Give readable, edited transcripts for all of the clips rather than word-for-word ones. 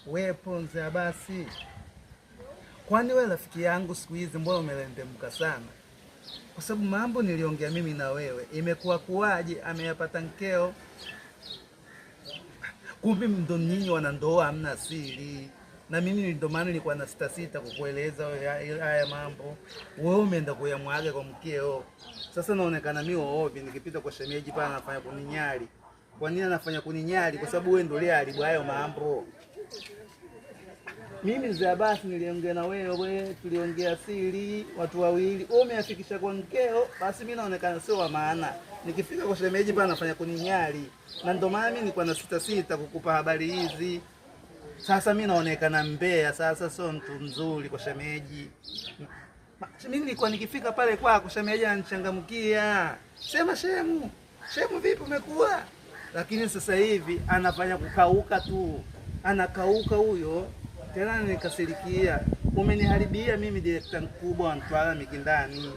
We Ponza basi. Kwani wewe rafiki yangu siku hizi mbona umelendemka sana? Kwa sababu mambo niliongea mimi na wewe imekuwa kuwaje, ameyapata mkeo. Kumbe ndo nyinyi wanandoa hamna siri. Na mimi ndo maana nilikuwa na sita kukueleza haya mambo. Wewe umeenda kuyamwaga kwa mkeo. Sasa naonekana mimi oobi nikipita kwa shemeji pale anafanya kuninyali. Kwa nini anafanya kuninyali? Kwa sababu wewe ndo leo haribu hayo mambo. Mimi mzee basi niliongea na wewe, tuliongea siri watu wawili. Wewe umeafikisha kwa mkeo, basi mimi naonekana sio wa maana. Nikifika kwa shemeji pale anafanya kuninyali. Na ndo maana mimi nilikuwa na sita kukupa habari hizi. Sasa mimi naonekana mbea, sasa sio mtu mzuri kwa shemeji. Mimi nilikuwa nikifika pale kwako shemeji ananichangamkia. Sema shemu. Shemu vipi umekuwa? Lakini sasa hivi anafanya kukauka tu. Anakauka huyo. Tena nikasirikia. Umeniharibia mimi director mkubwa wa Mtwara Mikindani.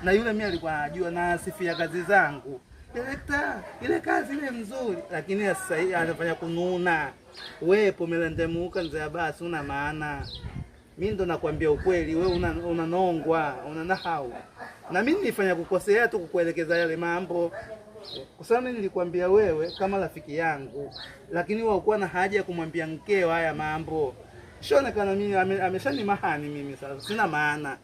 Na yule mimi alikuwa anajua na asifia kazi zangu. Director, ile kazi ile mzuri, lakini sasa hivi anafanya kununa. Wewe pomelendemuka mzee basi una maana. Mimi ndo nakwambia ukweli, wewe unanongwa, unanahau. Na mimi nilifanya kukosea tu kukuelekeza yale mambo. Kwa sababu mimi nilikwambia wewe kama rafiki yangu, lakini wewe ukuwa na haja ya kumwambia mkeo haya mambo. Shonekana mimi ameshanimahani mimi sasa. Sina maana.